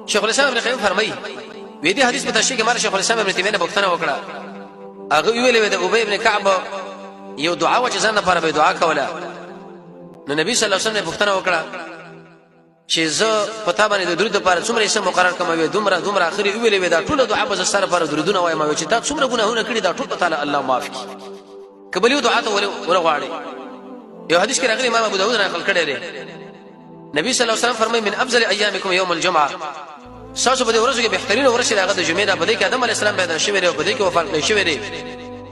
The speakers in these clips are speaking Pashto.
شیخ الاسلام ابن قیم فرمایي وې دې حدیث په تشریح کې مار شیخ الاسلام ابن تیمیه پوښتنه وکړه هغه ویلې د ابي ابن کعب یو دعا و چې ځان لپاره به دعا کوله نو نبی صلی الله علیه وسلم پوښتنه وکړه چې زه پتا باندې د درود لپاره څومره یې مقرر کوم وي دومره اخري ویلې دا ټول دعا به سره لپاره درودونه وایم چې دا څومره ګناهونه کړی دا ټول تعالی الله معاف کړي قبل یو دعا ته ورغواړي یو حدیث کې راغلی امام ابو داود نقل کړی دی نبی صلی الله علیه وسلم فرمایي من افضل ایامکم یوم الجمعه ساسو په دې ورځو کې بهترین ورځ دی هغه د جمعې ده په دې کې آدم علی السلام پیدا شوی دی او په دې کې وفات شوی دی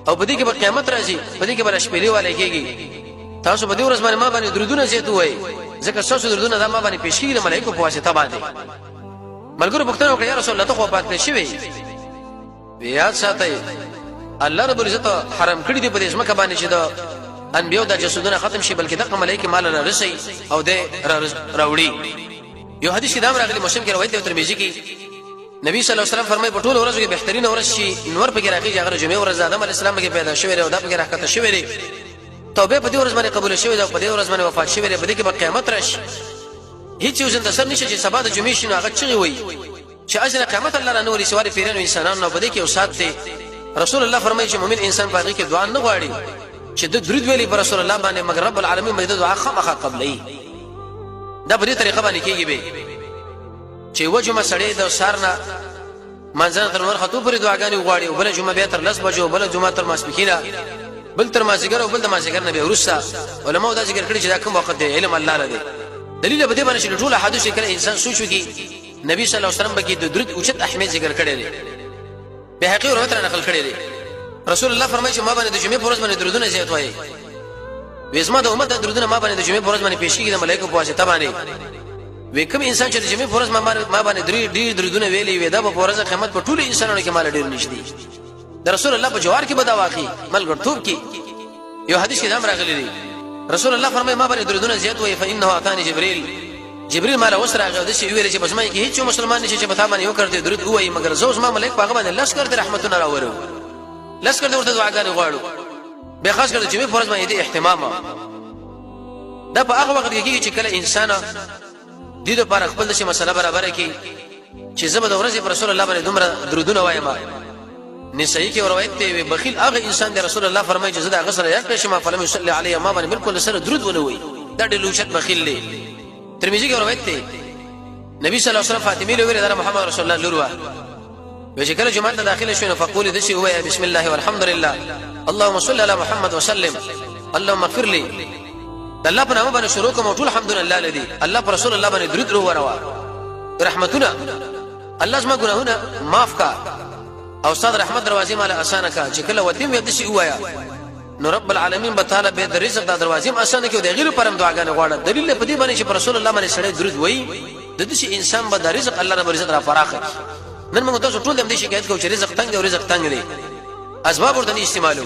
او په دې کې به قیامت راځي په دې کې به شپېلې والے کېږي تاسو په دې ورځ باندې ما باندې درودونه زیات وایي ځکه تاسو درودونه د ما باندې پیش کیږي د ملائکو په واسطه باندې ملګرو پوښتنه وکړه یا رسول الله ته خو پاتې شوی بیا ساتي الله رب العزت حرام کړی دی په دې ځمکه باندې چې د انبیو د جسدونه ختم شي بلکې د ملائکه مال نه رسي او د راوړي یو حدیث کې دا راغلی مسلم کې روایت دی ترمذی کې نبی صلی الله علیه وسلم فرمایي په ټول ورځو کې بهترین ورځ شي نور په کې راځي هغه جمعې ورځ آدم علی السلام کې پیدا شوی او دا په کې راکته شوی دی توبه په دې ورځ باندې قبول شوی دا په دې ورځ باندې وفات شوی دی په دې کې به قیامت راشي هیڅ یو ځل سر نشي چې سبا د جمعې شنو هغه چغي وي چې اجر قیامت الله رانه وري سوار پیرانو انسانانو په دې کې اوسات دي رسول الله فرمایي چې مؤمن انسان باغی کې دعا نه غواړي چې د درود ویلي پر رسول الله باندې مگر رب العالمین باندې دعا خامخا قبلې دا په دې طریقه باندې کېږي به چې وجمه سړې د سارنا منځنه تر ور خطو پر دعاګانې غواړي او بل جمعه به تر 10 بجو بل جمعه تر ماسپخینه بل تر مازیګر او بل د مازیګر نه به ورسا علماء دا ذکر کړی چې دا کوم وخت دی علم الله لري دلیل به دې باندې چې ټول حدیث کله انسان سوچ وکي نبی صلی الله علیه وسلم بګي د درود اوچت اهمیت ذکر کړی دی به حقیقت روایت نقل کړی دی رسول الله فرمایي چې ما باندې د جمعې پرځ باندې درودونه زیات وایي وېسما د امت د درودونه ما باندې د جمعې پرځ باندې پیش کیږي د ملائکه په واسطه باندې وکم انسان چې د جمعې پرځ ما باندې ډېر درودونه ویلي وي دا په پرځ قیامت په ټول انسانانو کې مال ډېر نشي د رسول الله په جوار کې بدا واقعي ملګرتوب کې یو حدیث کې دا راغلی دی رسول الله فرمایي ما باندې درودونه زیات وایي فإنه اتاني جبريل مال وسره هغه د شي ویل چې بس ما کې هیڅ مسلمان نشي چې په تا باندې یو کړ دې درود وایي مگر زوس ما ملائک په باندې لس کړ دې رحمتونه راوړو لس کړ دې ورته دعاګانې غواړو به خاص کر چې په فرض باندې اهتمام دا په هغه وخت کې چې کله انسان دې د پر خپل شي مسله برابر کړي چې زبد ورځي پر رسول الله باندې دومره درودونه وایم نسائی کې روایت دی بخیل هغه انسان دی رسول الله فرمایي چې زدا غسر یا کښ ما فلم يصلي عليه ما باندې بالکل سره درود ونه وي دا ډېر لوشت بخیل دی ترمذی کې روایت دی نبی صلی الله علیه وسلم فاطمه له ویل محمد رسول الله لوروا وجه کله جمعه داخله شو فقول دشي هو بسم الله والحمد لله اللهم صل على محمد وسلم اللهم اغفر لي الله په نامه باندې شروع کوم ټول الحمد لله الذي الله پر رسول الله باندې درود وروا رحمتنا الله زما ګناهونه معاف کا او استاد رحمت دروازې مال اسانه کا چې کله ودیم یې دشي وایا نو رب العالمین به تعالی به د رزق د دروازې اسانه کې د غیر پرم دعاګانې غواړي دلیل په دې باندې چې رسول الله باندې سړی درود وایي د دې انسان به د رزق الله رب عزت را فراخ نن موږ تاسو ټول دې شکایت کوو چې رزق تنگ دی او رزق تنگ دی اسباب ورته استعمالو